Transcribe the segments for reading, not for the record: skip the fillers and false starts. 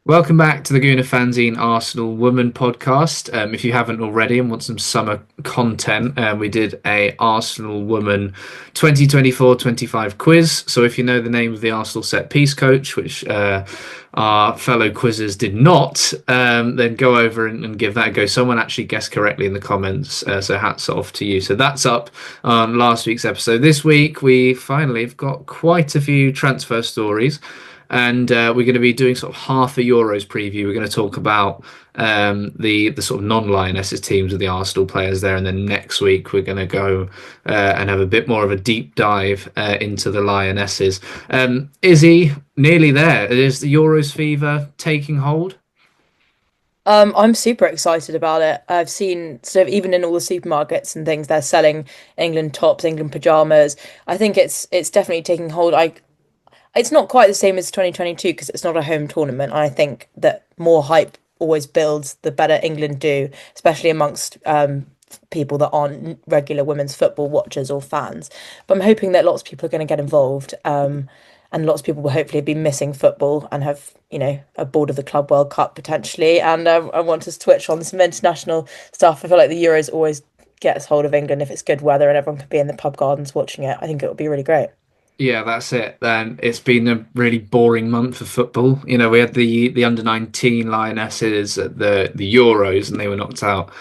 Welcome back to the Gooner Fanzine Arsenal Woman podcast. If you haven't already and want some summer content, we did a Arsenal Woman 2024-25 quiz. So if you know the name of the Arsenal set piece coach, which our fellow quizzers did not, then go over and give that a go. Someone actually guessed correctly in the comments, so hats off to you. So that's up on last week's episode. This week we finally have got quite a few transfer stories. And we're going to be doing sort of half a Euros preview. We're going to talk about the sort of non-Lionesses teams of the Arsenal players there, and then next week we're going to go and have a bit more of a deep dive into the Lionesses. Izzy, nearly there. Is the Euros fever taking hold? I'm super excited about it. I've seen sort of even in all the supermarkets and things, they're selling England tops, England pajamas. I think it's definitely taking hold. It's not quite the same as 2022 because it's not a home tournament. And I think that more hype always builds, the better England do, especially amongst people that aren't regular women's football watchers or fans. But I'm hoping that lots of people are going to get involved. And lots of people will hopefully be missing football and have, are bored of the Club World Cup potentially. And I want to switch on some international stuff. I feel like the Euros always gets hold of England if it's good weather and everyone can be in the pub gardens watching it. I think it would be really great. Yeah, that's it. Then it's been a really boring month for football. We had the under 19 Lionesses at the Euros, and they were knocked out.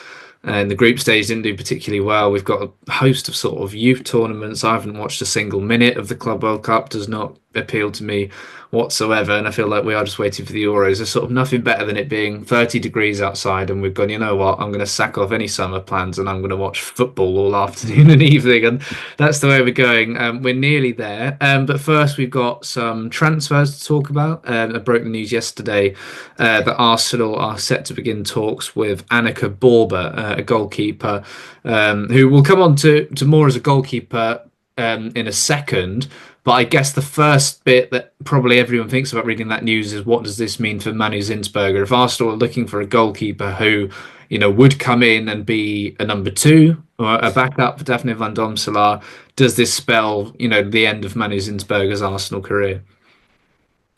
And the group stage didn't do particularly well. We've got a host of sort of youth tournaments. I haven't watched a single minute of the Club World Cup. Does not appeal to me whatsoever. And I feel like we are just waiting for the Euros. There's sort of nothing better than it being 30 degrees outside, and we've gone, you know what? I'm going to sack off any summer plans, and I'm going to watch football all afternoon and evening. And that's the way we're going. We're nearly there. But first, we've got some transfers to talk about. I broke the news yesterday that Arsenal are set to begin talks with Anneke Borbe, a goalkeeper, who will come on to more as a goalkeeper in a second. But I guess the first bit that probably everyone thinks about reading that news is what does this mean for Manu Zinsberger? If Arsenal are looking for a goalkeeper who, would come in and be a number two or a backup for Daphne Van Domselaar, does this spell, the end of Manu Zinsberger's Arsenal career?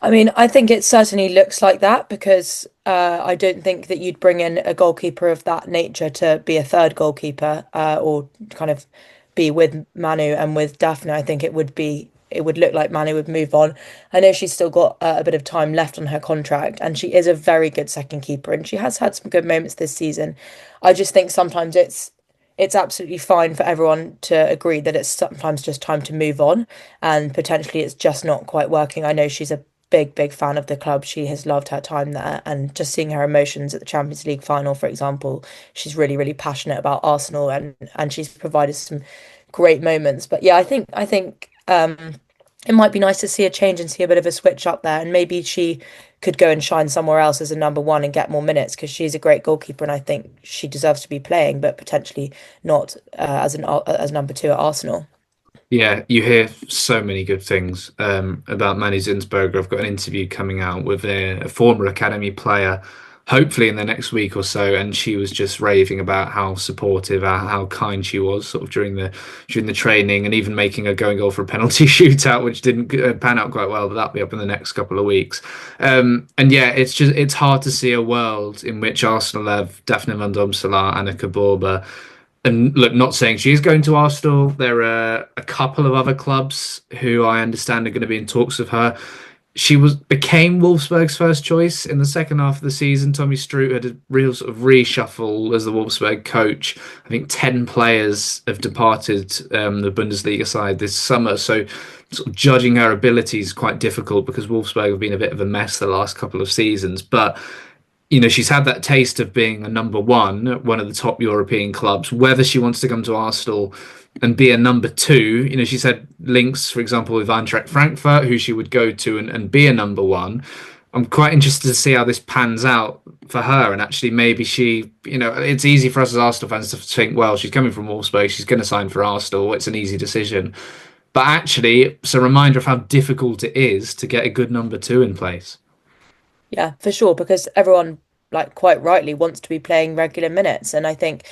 I mean, I think it certainly looks like that because I don't think that you'd bring in a goalkeeper of that nature to be a third goalkeeper or kind of be with Manu and with Daphne. I think it would look like Manu would move on. I know she's still got a bit of time left on her contract, and she is a very good second keeper, and she has had some good moments this season. I just think sometimes it's absolutely fine for everyone to agree that it's sometimes just time to move on, and potentially it's just not quite working. I know she's a big fan of the club. She has loved her time there, and just seeing her emotions at the Champions League final, for example, she's really passionate about Arsenal, and she's provided some great moments. But yeah, I think it might be nice to see a change and see a bit of a switch up there, and maybe she could go and shine somewhere else as a number one and get more minutes because she's a great goalkeeper and I think she deserves to be playing, but potentially not as number two at Arsenal. Yeah, you hear so many good things about Manny Zinsberger. I've got an interview coming out with a former academy player, hopefully in the next week or so, and she was just raving about how supportive, how kind she was, sort of during the training, and even making a going goal for a penalty shootout, which didn't pan out quite well, but that'll be up in the next couple of weeks. And yeah, it's hard to see a world in which Arsenal have Daphne Van Domselaar, Anneke Borbe. And look, not saying she's going to Arsenal. There are a couple of other clubs who I understand are going to be in talks with her. She became Wolfsburg's first choice in the second half of the season. Tommy Stroot had a real sort of reshuffle as the Wolfsburg coach. I think 10 players have departed the Bundesliga side this summer. So sort of judging her abilities is quite difficult because Wolfsburg have been a bit of a mess the last couple of seasons. But she's had that taste of being a number one of the top European clubs. Whether she wants to come to Arsenal and be a number two, she's had links, for example, with Eintracht Frankfurt, who she would go to and be a number one. I'm quite interested to see how this pans out for her. And actually, maybe it's easy for us as Arsenal fans to think, well, she's coming from Wolfsburg, she's going to sign for Arsenal. It's an easy decision. But actually, it's a reminder of how difficult it is to get a good number two in place. Yeah, for sure, because everyone, like quite rightly, wants to be playing regular minutes. And I think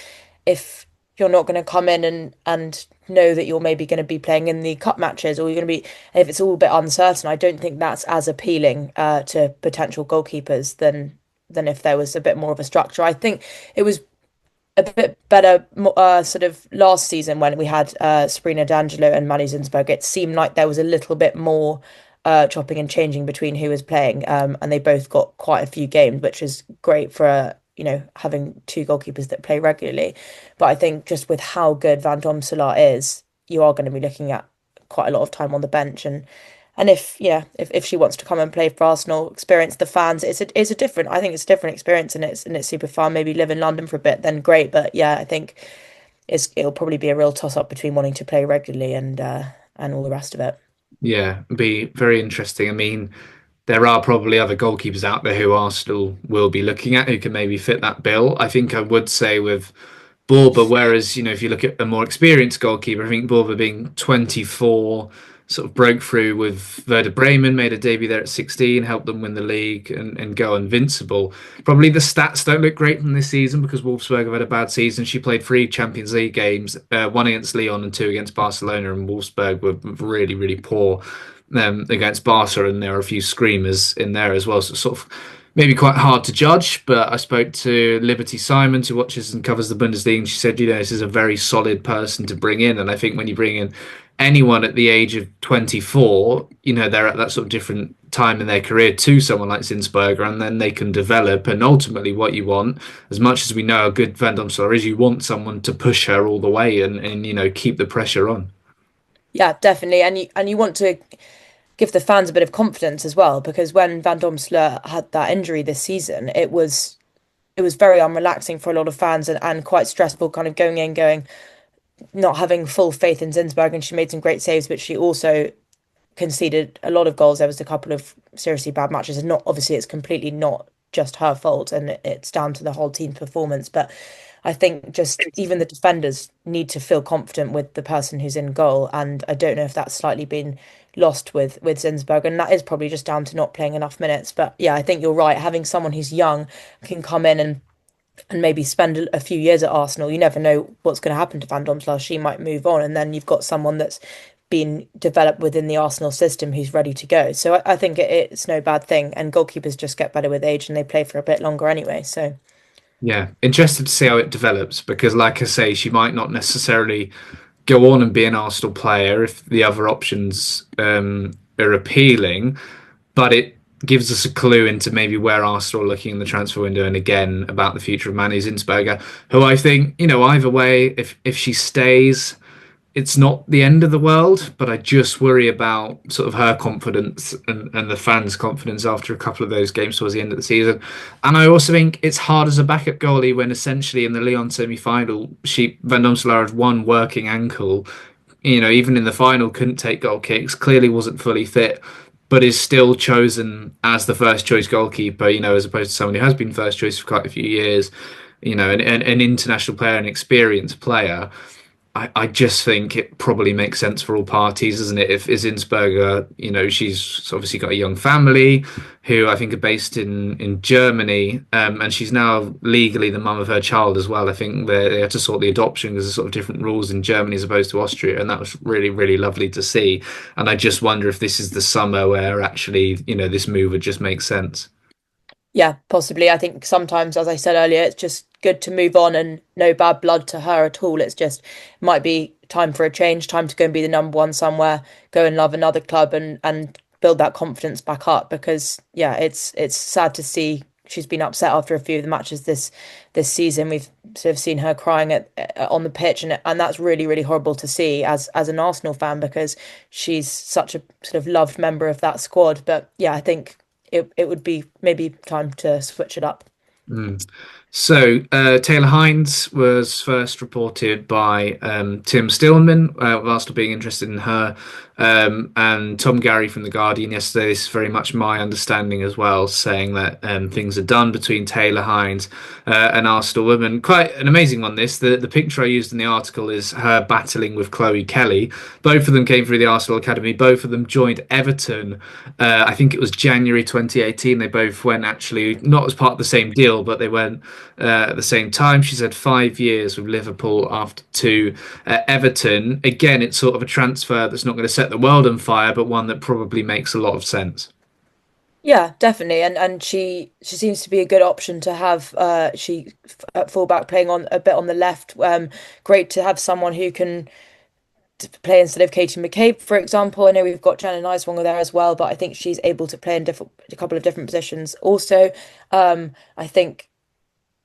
if you're not going to come in and know that you're maybe going to be playing in the cup matches, or you're going to be, if it's all a bit uncertain, I don't think that's as appealing to potential goalkeepers than if there was a bit more of a structure. I think it was a bit better sort of last season when we had Sabrina D'Angelo and Manu Zinsberg. It seemed like there was a little bit more chopping and changing between who was playing, and they both got quite a few games, which is great for having two goalkeepers that play regularly. But I think just with how good Van Domselaar is, you are going to be looking at quite a lot of time on the bench, and if if she wants to come and play for Arsenal, experience the fans, it's a different. I think it's a different experience, and it's super fun. Maybe live in London for a bit, then great. But yeah, I think it'll probably be a real toss up between wanting to play regularly and all the rest of it. Yeah, be very interesting. I mean, there are probably other goalkeepers out there who Arsenal will be looking at who can maybe fit that bill. I think I would say with Borbe, whereas, if you look at a more experienced goalkeeper, I think Borbe being 24 sort of broke through with Werder Bremen, made a debut there at 16, helped them win the league and go invincible. Probably the stats don't look great from this season because Wolfsburg have had a bad season. She played three Champions League games, one against Lyon and two against Barcelona, and Wolfsburg were really, really poor against Barca, and there are a few screamers in there as well. So sort of maybe quite hard to judge, but I spoke to Liberty Simons, who watches and covers the Bundesliga, and she said, this is a very solid person to bring in. And I think when you bring in anyone at the age of 24, they're at that sort of different time in their career to someone like Zinsberger, and then they can develop. And ultimately, what you want, as much as we know how good Van Domselaar is, you want someone to push her all the way and keep the pressure on. Yeah, definitely, and you want to give the fans a bit of confidence as well, because when Van Domselaar had that injury this season, it was very unrelaxing for a lot of fans and quite stressful, kind of going in, going not having full faith in Zinsberg, and she made some great saves, but she also conceded a lot of goals. There was a couple of seriously bad matches, and not obviously it's completely not just her fault, and it's down to the whole team's performance. But I think just even the defenders need to feel confident with the person who's in goal, and I don't know if that's slightly been lost with Zinsberg, and that is probably just down to not playing enough minutes. But yeah, I think you're right. Having someone who's young can come in and maybe spend a few years at Arsenal. You never know what's going to happen to Van Domselaar. She might move on, and then you've got someone that's been developed within the Arsenal system who's ready to go. So I think it's no bad thing. And goalkeepers just get better with age, and they play for a bit longer anyway. So Yeah, interested to see how it develops because, like I say, she might not necessarily go on and be an Arsenal player if the other options are appealing, but it gives us a clue into maybe where Arsenal are looking in the transfer window and again about the future of Manny Zinsberger, who I think, either way, if she stays, it's not the end of the world, but I just worry about sort of her confidence and the fans' confidence after a couple of those games towards the end of the season. And I also think it's hard as a backup goalie when essentially in the Lyon semi-final, Van Domselaar had one working ankle. Even in the final, couldn't take goal kicks. Clearly wasn't fully fit, but is still chosen as the first choice goalkeeper. As opposed to someone who has been first choice for quite a few years. An international player, an experienced player. I just think it probably makes sense for all parties, doesn't it? If Isensberger, she's obviously got a young family who I think are based in Germany, and she's now legally the mum of her child as well. I think they had to sort the adoption because there's sort of different rules in Germany as opposed to Austria, and that was really, really lovely to see. And I just wonder if this is the summer where actually, this move would just make sense. yeah, possibly. I think sometimes, as I said earlier, it's just good to move on, and no bad blood to her at all. It's just might be time for a change, time to go and be the number one somewhere, go and love another club, and build that confidence back up. Because yeah, it's sad to see she's been upset after a few of the matches this season. We've sort of seen her crying on the pitch, and that's really, really horrible to see as an Arsenal fan, because she's such a sort of loved member of that squad. But yeah, I think it would be maybe time to switch it up. Mm. So Taylor Hinds was first reported by Tim Stillman, whilst being interested in her. And Tom Gary from The Guardian yesterday, this is very much my understanding as well, saying that things are done between Taylor Hinds and Arsenal women. Quite an amazing one, this. The picture I used in the article is her battling with Chloe Kelly. Both of them came through the Arsenal Academy. Both of them joined Everton. I think it was January 2018. They both went actually, not as part of the same deal, but they went at the same time. She's had 5 years with Liverpool after two at Everton. Again, it's sort of a transfer that's not going to set the world on fire, but one that probably makes a lot of sense. Yeah, definitely, and she seems to be a good option to have. She at fullback playing on a bit on the left. Great to have someone who can play instead of Katie McCabe, for example. I know we've got Jenna Nicewonger there as well, but I think she's able to play in a couple of different positions. Also, I think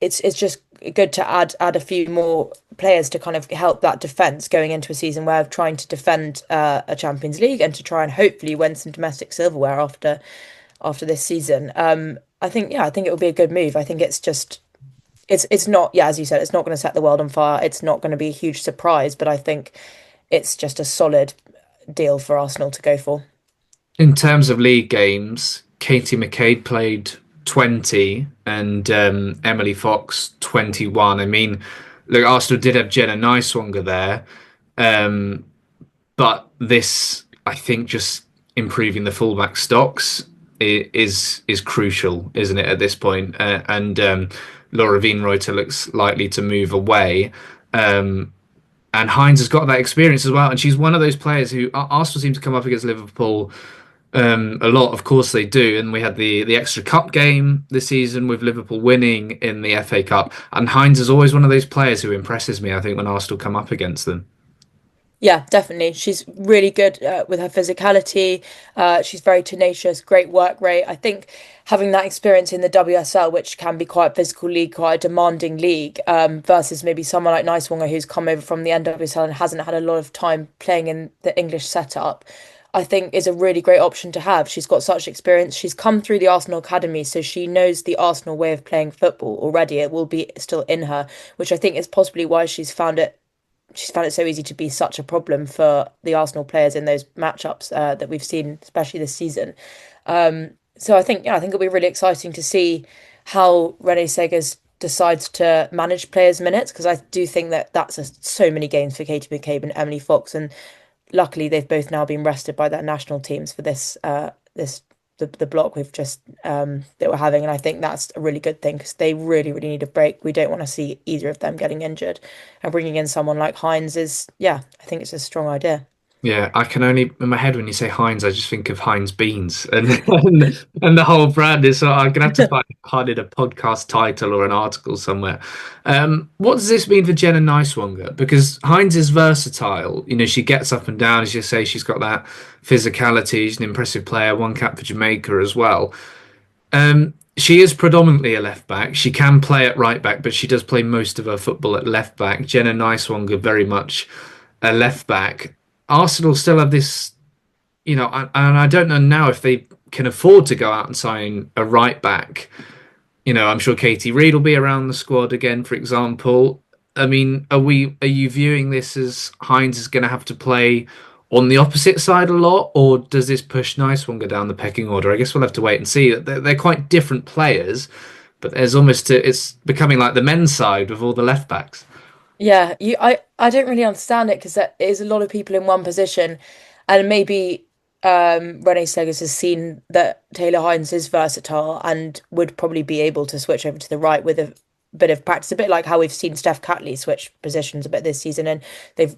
it's just good to add a few more players to kind of help that defense going into a season where trying to defend a Champions League and to try and hopefully win some domestic silverware after this season. I think yeah, I think it will be a good move. I think it's just it's not yeah, as you said, it's not going to set the world on fire. It's not going to be a huge surprise, but I think it's just a solid deal for Arsenal to go for. In terms of league games, Katie McCabe played 20 and Emily Fox 21. I mean, look, Arsenal did have Jenna Nicewonger there, um, but this, I think, just improving the fullback stocks is crucial, isn't it, at this point? And Laura Wienreuter looks likely to move away. And Hinds has got that experience as well. And she's one of those players who Arsenal seem to come up against Liverpool a lot. Of course they do. And we had the extra cup game this season with Liverpool winning in the FA Cup. And Hinds is always one of those players who impresses me, I think, when Arsenal come up against them. Yeah, definitely. She's really good with her physicality. She's very tenacious, great work rate. I think having that experience in the WSL, which can be quite a physical league, quite a demanding league, versus maybe someone like Nicewonger who's come over from the NWSL and hasn't had a lot of time playing in the English setup, I think is a really great option to have. She's got such experience. She's come through the Arsenal Academy, so she knows the Arsenal way of playing football already. It will be still in her, which I think is possibly why she's found it so easy to be such a problem for the Arsenal players in those matchups that we've seen, especially this season. So I think, yeah, I think it'll be really exciting to see how Renee Segers decides to manage players' minutes because I do think that so many games for Katie McCabe and Emily Fox, and luckily they've both now been rested by their national teams for this the block we've just that we're having, and I think that's a really good thing because they really need a break. We don't want to see either of them getting injured, and bringing in someone like Hinds is yeah, I think it's a strong idea. Yeah, I can only in my head when you say Heinz, I just think of Heinz beans, and the whole brand is. So I'm gonna have to find it a podcast title or an article somewhere. What does this mean for Jenna Nicewonger? Because Heinz is versatile. You know, she gets up and down, as you say. She's got that physicality. She's an impressive player. One cap for Jamaica as well. She is predominantly a left back. She can play at right back, but she does play most of her football at left back. Jenna Nicewonger very much a left back. Arsenal still have this, you know, and I don't know now if they can afford to go out and sign a right back. You know, I'm sure Katie Reid will be around the squad again, for example. I mean, are you viewing this as Heinz is going to have to play on the opposite side a lot, or does this push Nicewonger down the pecking order? I guess we'll have to wait and see. They're quite different players, but there's almost it's becoming like the men's side with all the left backs. Yeah, I don't really understand it because there is a lot of people in one position, and maybe Renee Segers has seen that Taylor Hinds is versatile and would probably be able to switch over to the right with a bit of practice, a bit like how we've seen Steph Catley switch positions a bit this season, and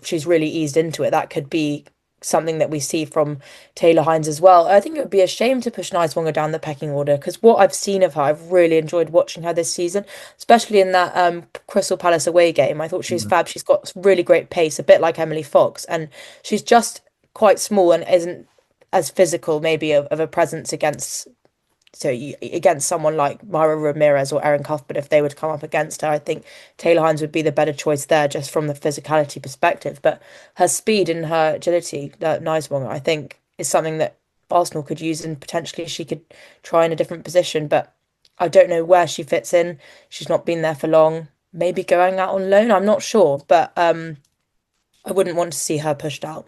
she's really eased into it. That could be something that we see from Taylor Hinds as well. I think it would be a shame to push Nicewonger down the pecking order because what I've seen of her, I've really enjoyed watching her this season, especially in that Crystal Palace away game. I thought she was fab. She's got really great pace, a bit like Emily Fox, and she's just quite small and isn't as physical maybe of a presence against someone like Myra Ramirez or Erin Cuthbert, if they would come up against her, I think Taylor Hinds would be the better choice there, just from the physicality perspective. But her speed and her agility, that Nicewonger, I think, is something that Arsenal could use, and potentially she could try in a different position. But I don't know where she fits in. She's not been there for long. Maybe going out on loan. I'm not sure, but I wouldn't want to see her pushed out.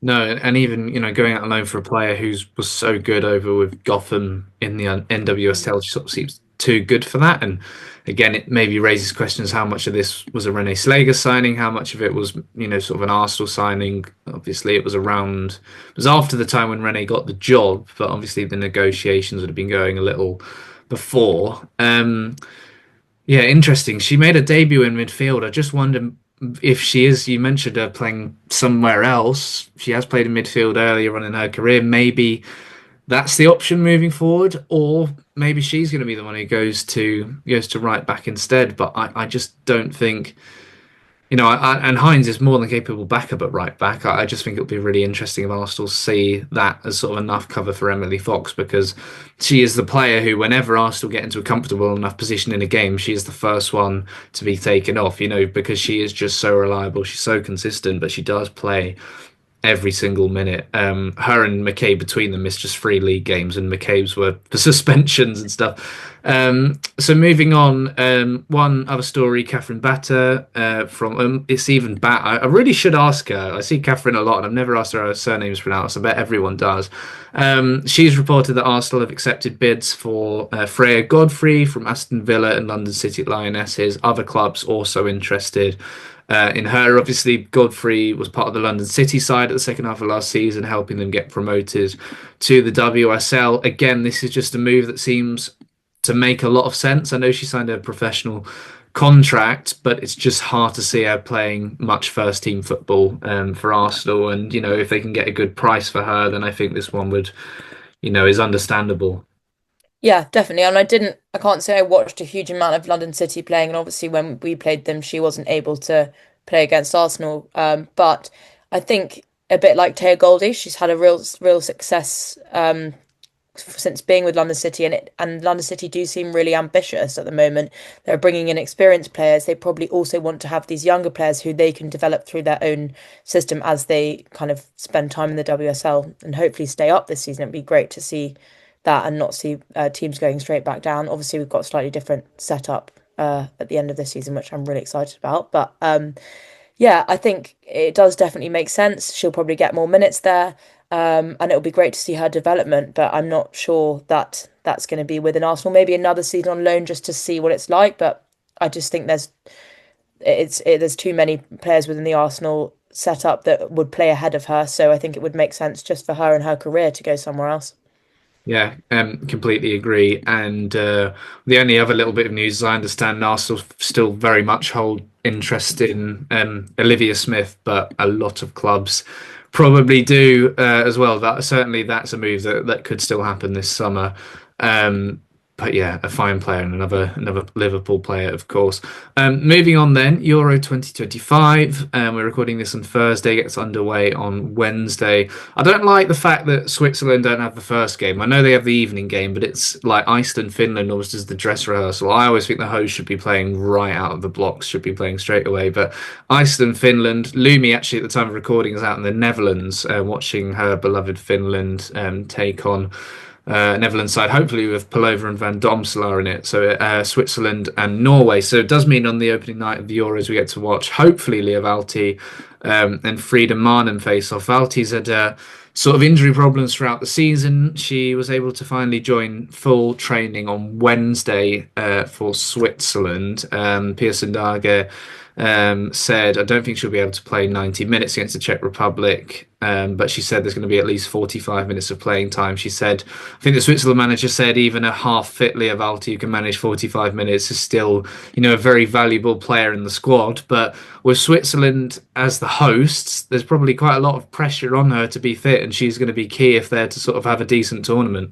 No, and even going out on loan for a player who's was so good over with Gotham in the NWSL, she sort of seems too good for that. And again, it maybe raises questions: how much of this was a Renee Slager signing? How much of it was sort of an Arsenal signing? Obviously, it was after the time when Renee got the job, but obviously the negotiations would have been going a little before. Yeah, interesting. She made a debut in midfield. I just wonder if she is, you mentioned her playing somewhere else. She has played in midfield earlier on in her career. Maybe that's the option moving forward, or maybe she's going to be the one who goes to right back instead. But I just don't think. And Hinds is more than capable backup at right back. I just think it'll be really interesting if Arsenal see that as sort of enough cover for Emily Fox because she is the player who, whenever Arsenal get into a comfortable enough position in a game, she is the first one to be taken off, because she is just so reliable. She's so consistent, but she does play every single minute. Her and McCabe between them missed just 3 league games, and McCabe's were for suspensions and stuff. So moving on, one other story, Catherine Batter from It's Even Bat. I really should ask her. I see Catherine a lot, and I've never asked her how her surname is pronounced. I bet everyone does. She's reported that Arsenal have accepted bids for Freya Godfrey from Aston Villa and London City Lionesses. Other clubs also interested in her. Obviously, Godfrey was part of the London City side at the second half of last season, helping them get promoted to the WSL. Again, this is just a move that seems to make a lot of sense. I know she signed a professional contract, but it's just hard to see her playing much first team football for Arsenal. And, if they can get a good price for her, then I think this one would, is understandable. Yeah, definitely. And I can't say I watched a huge amount of London City playing. And obviously, when we played them, she wasn't able to play against Arsenal. But I think a bit like Taya Goldie, she's had a real success since being with London City, and London City do seem really ambitious at the moment. They're bringing in experienced players. They probably also want to have these younger players who they can develop through their own system as they kind of spend time in the WSL and hopefully stay up this season. It'd be great to see that and not see teams going straight back down. Obviously, we've got a slightly different setup at the end of this season, which I'm really excited about. But yeah, I think it does definitely make sense. She'll probably get more minutes there, and it'll be great to see her development. But I'm not sure that that's going to be within Arsenal. Maybe another season on loan just to see what it's like. But I just think there's too many players within the Arsenal setup that would play ahead of her. So I think it would make sense just for her and her career to go somewhere else. Yeah, completely agree. And the only other little bit of news, as I understand, Arsenal still very much hold interest in Olivia Smith, but a lot of clubs probably do as well. That's a move that could still happen this summer. But yeah, a fine player and another Liverpool player, of course. Moving on then, Euro 2025. We're recording this on Thursday, gets underway on Wednesday. I don't like the fact that Switzerland don't have the first game. I know they have the evening game, but it's like Iceland, Finland almost does the dress rehearsal. I always think the host should be playing right out of the blocks, should be playing straight away. But Iceland, Finland, Lumi actually at the time of recording is out in the Netherlands, watching her beloved Finland take on Netherlands side, hopefully with Palova and Van Domselaar in it. So Switzerland and Norway. So it does mean on the opening night of the Euros we get to watch hopefully Leah Valti and Frida Manen face off. Valti's had sort of injury problems throughout the season. She was able to finally join full training on Wednesday for Switzerland. Pearson Dage said, I don't think she'll be able to play 90 minutes against the Czech Republic, but she said there's going to be at least 45 minutes of playing time. She said, I think the Switzerland manager said even a half fit Leah Valti who can manage 45 minutes is still, a very valuable player in the squad. But with Switzerland as the hosts, there's probably quite a lot of pressure on her to be fit, and she's going to be key if they're to sort of have a decent tournament.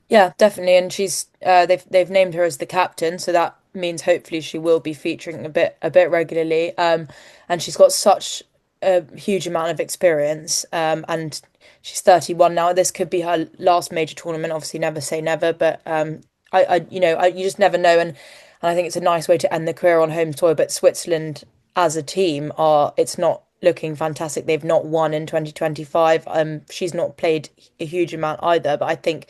Yeah, definitely. And she's they've named her as the captain, so that means hopefully she will be featuring a bit regularly. And she's got such a huge amount of experience. And she's 31 now. This could be her last major tournament. Obviously, never say never, but you just never know. And I think it's a nice way to end the career on home soil. But Switzerland as a team it's not looking fantastic. They've not won in 2025. She's not played a huge amount either, but I think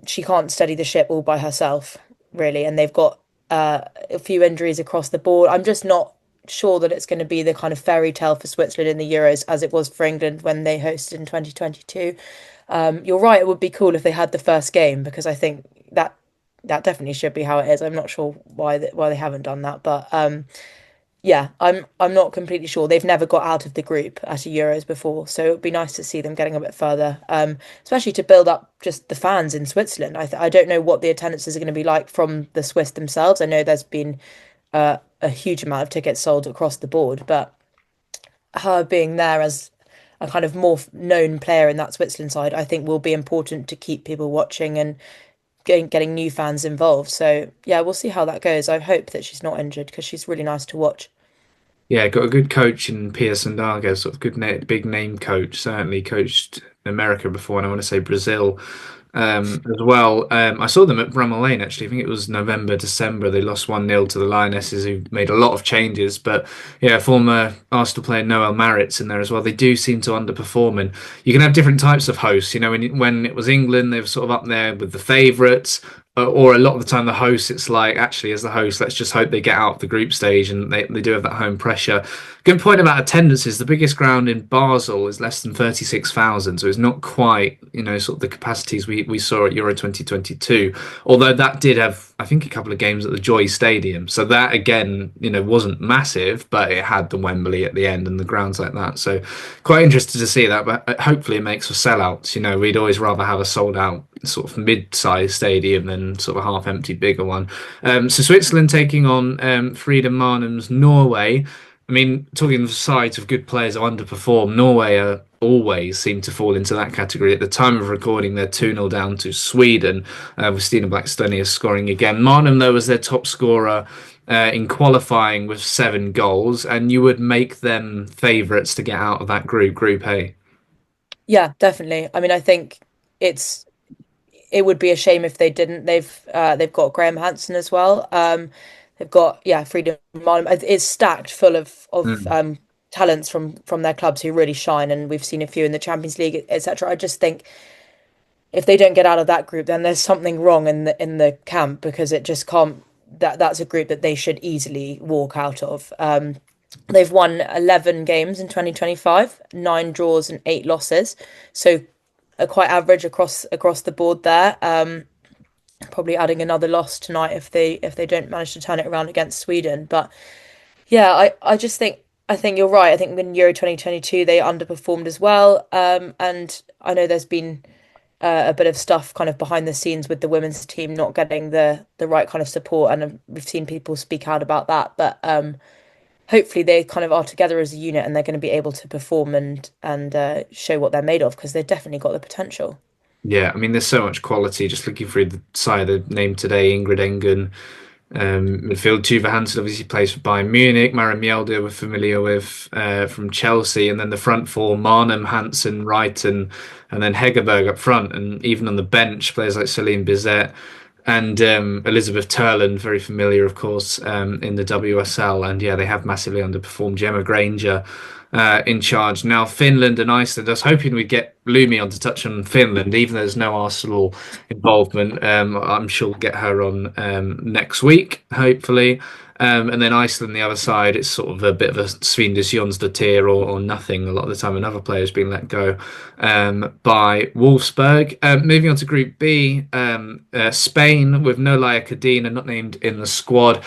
she can't steady the ship all by herself, really, and they've got a few injuries across the board. I'm just not sure that it's going to be the kind of fairy tale for Switzerland in the Euros as it was for England when they hosted in 2022. You're right, it would be cool if they had the first game because I think that definitely should be how it is. I'm not sure why they haven't done that, but yeah, I'm not completely sure. They've never got out of the group at a Euros before, so it would be nice to see them getting a bit further, especially to build up just the fans in Switzerland. I don't know what the attendances are going to be like from the Swiss themselves. I know there's been a huge amount of tickets sold across the board, but her being there as a kind of more known player in that Switzerland side, I think will be important to keep people watching and getting new fans involved. So yeah, we'll see how that goes. I hope that she's not injured because she's really nice to watch. Yeah, got a good coach in Pia Sandaga, sort of big name coach. Certainly coached America before, and I want to say Brazil as well. I saw them at Bramall Lane actually. I think it was November, December. They lost 1-0 to the Lionesses, who made a lot of changes. But yeah, former Arsenal player Noel Maritz in there as well. They do seem to underperform, and you can have different types of hosts. You know, when it was England, they were sort of up there with the favourites. Or a lot of the time, the host, it's like, actually, as the host, let's just hope they get out of the group stage and they do have that home pressure. Good point about attendances. The biggest ground in Basel is less than 36,000, so it's not quite, sort of the capacities we saw at Euro 2022. Although that did have, I think, a couple of games at the Joy Stadium. So that, again, wasn't massive, but it had the Wembley at the end and the grounds like that. So quite interested to see that, but hopefully it makes for sellouts. We'd always rather have a sold out sort of mid-sized stadium than sort of a half-empty bigger one. So Switzerland taking on Frida Marnum's Norway. I mean, talking of sides of good players who underperform, Norway always seem to fall into that category. At the time of recording, they're 2-0 down to Sweden, with Stina Blackstenius scoring again. Marnum, though, was their top scorer in qualifying with 7 goals, and you would make them favourites to get out of that Group A. Yeah, definitely. I mean, I think it's it would be a shame if they didn't. They've got Graham Hansen as well. They've got Freedom Marlin. It's stacked full of Mm. talents from their clubs who really shine, and we've seen a few in the Champions League, etc. I just think if they don't get out of that group, then there's something wrong in the camp because it just can't. That's a group that they should easily walk out of. They've won 11 games in 2025, 9 draws and 8 losses. So quite average across the board there. Probably adding another loss tonight if they don't manage to turn it around against Sweden. But yeah, I think you're right. I think in Euro 2022 they underperformed as well. And I know there's been a bit of stuff kind of behind the scenes with the women's team not getting the right kind of support, and we've seen people speak out about that. But hopefully they kind of are together as a unit and they're going to be able to perform and show what they're made of because they've definitely got the potential. Yeah, I mean, there's so much quality. Just looking through the side of the name today, Ingrid Engen, midfield, Tuva Hansen obviously plays for Bayern Munich. Maren Mjelde we're familiar with from Chelsea, and then the front four: Marnum, Hansen, Wright, and then Hegerberg up front, and even on the bench, players like Celine Bizet and Elizabeth Turland, very familiar, of course, in the WSL. And yeah, they have massively underperformed. Gemma Granger in charge. Now, Finland and Iceland. I was hoping we'd get Lumi on to touch on Finland, even though there's no Arsenal involvement. I'm sure we'll get her on next week, hopefully. And then Iceland, the other side, it's sort of a bit of a Svindis Jonsdottir or nothing a lot of the time. Another player has been let go by Wolfsburg. Moving on to Group B, Spain with Nolaya Cadena not named in the squad.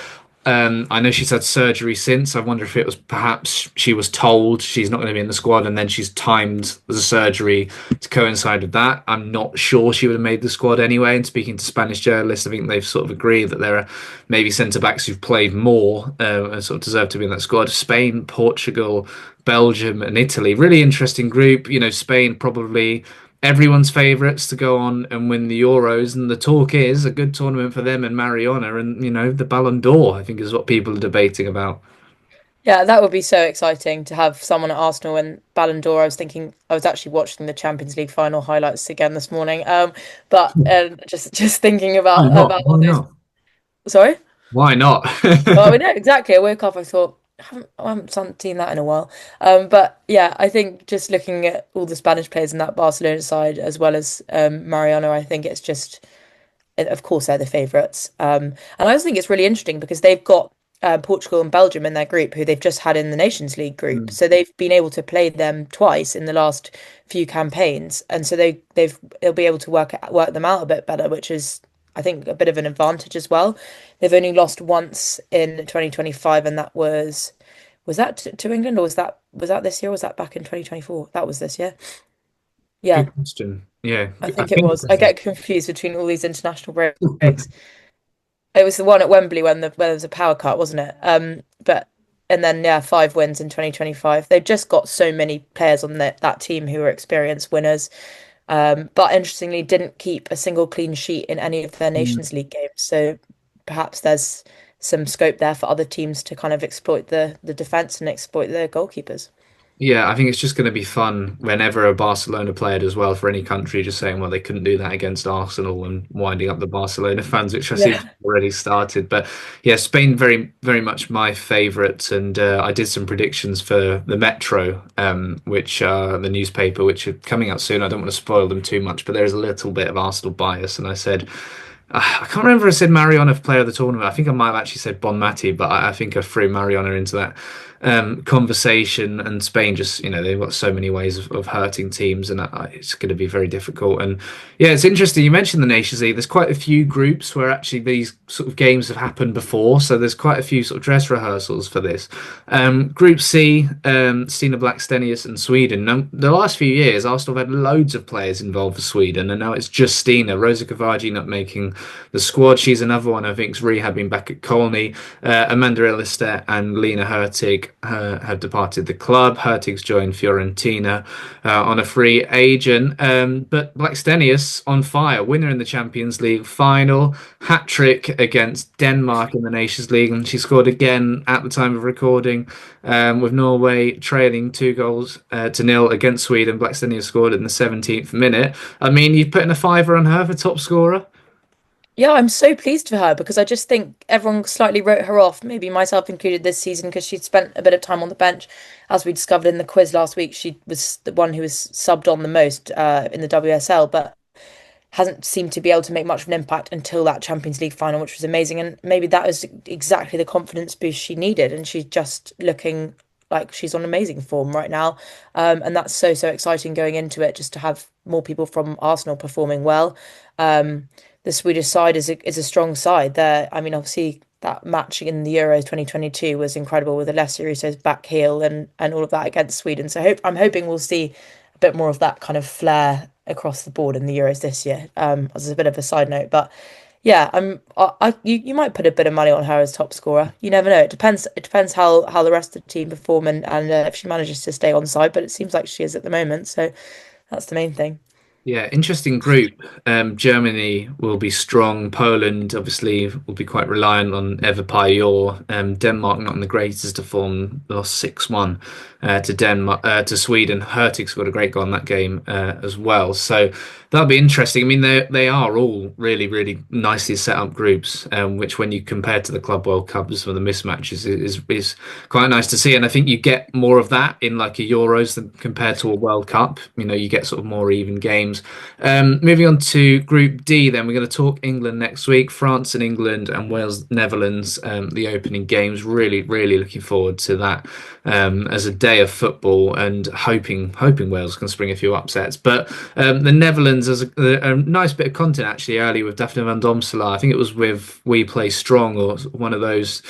I know she's had surgery since. I wonder if it was perhaps she was told she's not going to be in the squad and then she's timed the surgery to coincide with that. I'm not sure she would have made the squad anyway. And speaking to Spanish journalists, I think they've sort of agreed that there are maybe centre backs who've played more and sort of deserve to be in that squad. Spain, Portugal, Belgium, and Italy. Really interesting group. Spain probably everyone's favourites to go on and win the Euros, and the talk is a good tournament for them and Mariona, and the Ballon d'Or, I think, is what people are debating about. Yeah, that would be so exciting to have someone at Arsenal and Ballon d'Or. I was actually watching the Champions League final highlights again this morning. But just thinking Why not? about all Why those. not? Sorry. Why not? Well, we know exactly. I woke up, I thought, I haven't seen that in a while. But yeah, I think just looking at all the Spanish players in that Barcelona side, as well as Mariano, I think it's just, of course, they're the favourites. And I also think it's really interesting because they've got Portugal and Belgium in their group, who they've just had in the Nations League group. Mm. So they've been able to play them twice in the last few campaigns, and so they'll be able to work them out a bit better, which is I think a bit of an advantage as well. They've only lost once in 2025, and was that to England, or was that this year, or was that back in 2024? That was this year. Yeah, Good question. Yeah, I I think it think was. I get confused between all these international breaks. It was the one at Wembley when there was a power cut, wasn't it? But and then yeah, 5 wins in 2025. They've just got so many players on that team who are experienced winners. But interestingly, didn't keep a single clean sheet in any of their Nations League games. So perhaps there's some scope there for other teams to kind of exploit the defense and exploit their goalkeepers. Yeah, I think it's just going to be fun whenever a Barcelona player does well for any country, just saying, well, they couldn't do that against Arsenal and winding up the Barcelona fans, which I seem to Yeah. have already started. But yeah, Spain very, very much my favourite. And I did some predictions for the Metro, which the newspaper, which are coming out soon. I don't want to spoil them too much, but there's a little bit of Arsenal bias. And I said, I can't remember if I said Mariona player of the tournament. I think I might have actually said Bon Mati, but I think I threw Mariona into that conversation. And Spain just, they've got so many ways of hurting teams, and it's going to be very difficult. And yeah, it's interesting. You mentioned the Nations League. There's quite a few groups where actually these sort of games have happened before. So there's quite a few sort of dress rehearsals for this. Group C, Stina Blackstenius and Sweden. Now, the last few years, Arsenal have had loads of players involved for Sweden, and now it's just Stina. Rosa Kovaci not making the squad. She's another one I think's rehabbing back at Colney. Amanda Illister and Lena Hurtig have departed the club. Hurtig's joined Fiorentina on a free agent. But Blackstenius on fire, winner in the Champions League final, hat trick against Denmark in the Nations League, and she scored again at the time of recording with Norway trailing 2 goals to nil against Sweden. Blackstenius scored in the 17th minute. I mean, you've put in a fiver on her for top scorer. Yeah, I'm so pleased for her because I just think everyone slightly wrote her off, maybe myself included this season, because she'd spent a bit of time on the bench. As we discovered in the quiz last week, she was the one who was subbed on the most in the WSL, but hasn't seemed to be able to make much of an impact until that Champions League final, which was amazing. And maybe that was exactly the confidence boost she needed. And she's just looking like she's on amazing form right now. And that's so, so exciting going into it, just to have more people from Arsenal performing well. The Swedish side is a strong side there. I mean, obviously that match in the Euros 2022 was incredible with Alessia Russo's back heel and all of that against Sweden. So I'm hoping we'll see a bit more of that kind of flair across the board in the Euros this year. As a bit of a side note, but yeah, you might put a bit of money on her as top scorer. You never know. It depends. It depends how the rest of the team perform and if she manages to stay on side. But it seems like she is at the moment, so that's the main thing. Yeah, interesting group. Germany will be strong. Poland obviously will be quite reliant on Eva Pajor. Denmark not in the greatest of form, lost 6-1 to Denmark to Sweden. Hurtig scored a great goal in that game as well. So that'll be interesting. I mean, they are all really, really nicely set up groups, which when you compare to the Club World Cups for the mismatches is quite nice to see. And I think you get more of that in like a Euros than compared to a World Cup. You get sort of more even games. Moving on to Group D, then we're going to talk England next week. France and England and Wales, Netherlands, the opening games. Really, really looking forward to that as a day of football, and hoping Wales can spring a few upsets. But the Netherlands, as a nice bit of content actually earlier with Daphne van Domselaar. I think it was with We Play Strong or one of those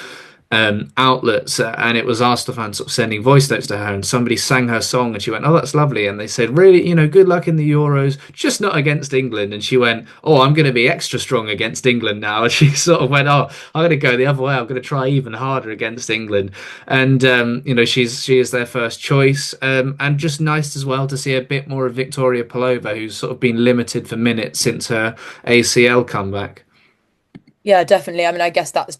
outlets, and it was Arsenal fans sort of sending voice notes to her, and somebody sang her song, and she went, "Oh, that's lovely." And they said, "Really, good luck in the Euros, just not against England." And she went, "Oh, I'm going to be extra strong against England now." And she sort of went, "Oh, I'm going to go the other way. I'm going to try even harder against England." And she is their first choice, and just nice as well to see a bit more of Victoria Pelova, who's sort of been limited for minutes since her ACL comeback. Yeah, definitely. I mean, I guess that was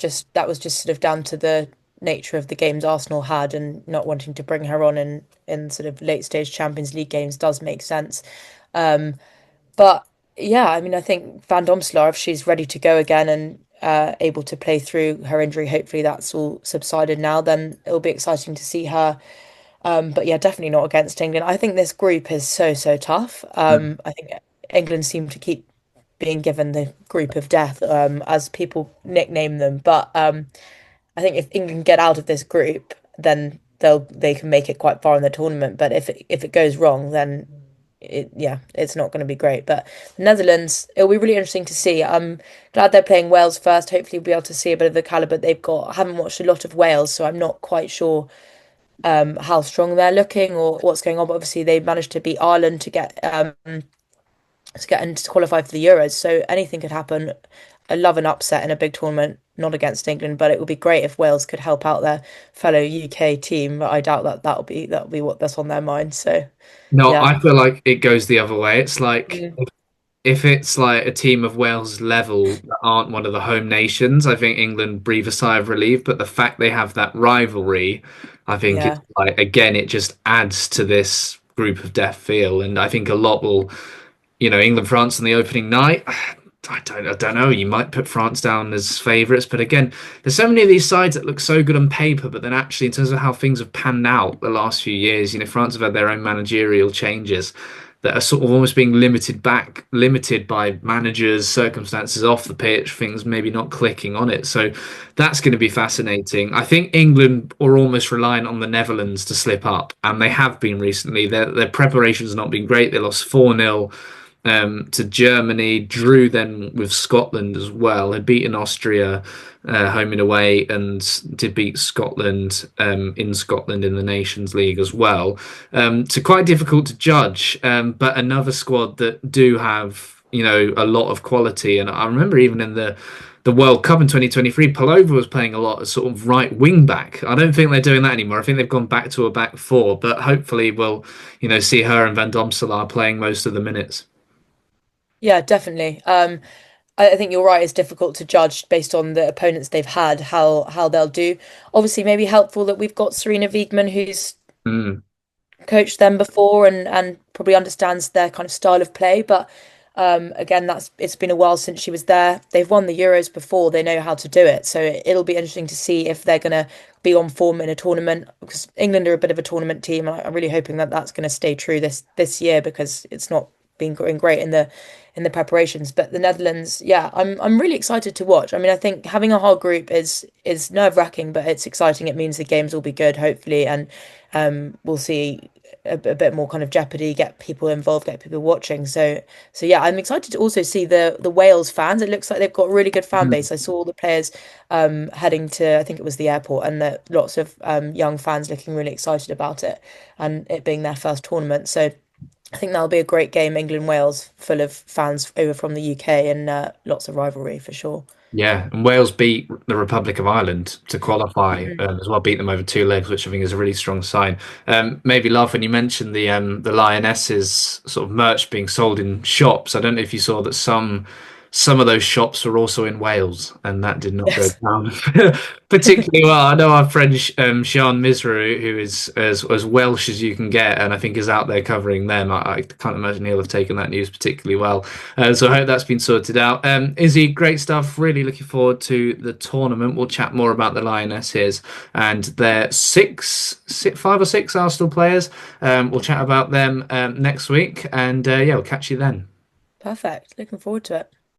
just sort of down to the nature of the games Arsenal had, and not wanting to bring her on in sort of late stage Champions League games does make sense. Um, but yeah, I mean, I think Van Domselaar, if she's ready to go again and able to play through her injury, hopefully that's all subsided now, then it'll be exciting to see her. But yeah, definitely not against England. I think this group is so, so tough. I think England seem to keep being given the group of death, as people nickname them. But I think if England get out of this group, then they can make it quite far in the tournament. But if it goes wrong, then it's not going to be great. But the Netherlands, it'll be really interesting to see. I'm glad they're playing Wales first. Hopefully, we'll be able to see a bit of the caliber they've got. I haven't watched a lot of Wales, so I'm not quite sure how strong they're looking or what's going on. But obviously, they managed to beat Ireland to get and to qualify for the Euros. So anything could happen. I love an upset in a big tournament, not against England, but it would be great if Wales could help out their fellow UK team. But I doubt that that'll be what that's on their mind. So No, yeah. I feel like it goes the other way. It's like Mm. if it's like a team of Wales level that aren't one of the home nations, I think England breathe a sigh of relief. But the fact they have that rivalry, I think it's Yeah. like again, it just adds to this group of death feel. And I think a lot will, England France on the opening night. I don't know. You might put France down as favourites, but again, there's so many of these sides that look so good on paper, but then actually, in terms of how things have panned out the last few years, France have had their own managerial changes that are sort of almost being limited by managers, circumstances off the pitch, things maybe not clicking on it. So that's going to be fascinating. I think England are almost reliant on the Netherlands to slip up, and they have been recently. Their preparation's not been great. They lost 4-0 to Germany, drew then with Scotland as well, had beaten Austria home and away, and did beat Scotland in Scotland in the Nations League as well. So quite difficult to judge, but another squad that do have a lot of quality. And I remember even in the World Cup in 2023, Palova was playing a lot as sort of right wing back. I don't think they're doing that anymore. I think they've gone back to a back four, but hopefully we'll, see her and Van Domselaar playing most of the minutes. Yeah, definitely. I think you're right. It's difficult to judge based on the opponents they've had how they'll do. Obviously, maybe helpful that we've got Serena Wiegmann, who's Mm. coached them before and probably understands their kind of style of play. But again, that's it's been a while since she was there. They've won the Euros before. They know how to do it. So it'll be interesting to see if they're going to be on form in a tournament because England are a bit of a tournament team. And I'm really hoping that that's going to stay true this year because it's not been going great in the preparations. But the Netherlands, yeah, I'm really excited to watch. I mean, I think having a whole group is nerve-wracking, but it's exciting. It means the games will be good, hopefully, and we'll see a bit more kind of jeopardy, get people involved, get people watching. So yeah, I'm excited to also see the Wales fans. It looks like they've got a really good fan base. I saw all the players heading to, I think it was the airport, and lots of young fans looking really excited about it, and it being their first tournament. So I think that'll be a great game, England Wales, full of fans over from the UK and lots of rivalry for sure. Yeah, and Wales beat the Republic of Ireland to qualify Mhm. as well, beat them over two legs, which I think is a really strong sign. Maybe laugh when you mentioned the Lionesses sort of merch being sold in shops. I don't know if you saw that some of those shops were also in Wales, and that did not go Yes. down particularly well. I know our friend Sian Misru, who is as Welsh as you can get, and I think is out there covering them. I can't imagine he'll have taken that news particularly well. So I hope that's been sorted out. Izzy, great stuff. Really looking forward to the tournament. We'll chat more about the Lionesses and their five or six Arsenal players. We'll chat about them next week, and yeah, we'll catch you then. Perfect. Looking forward to it.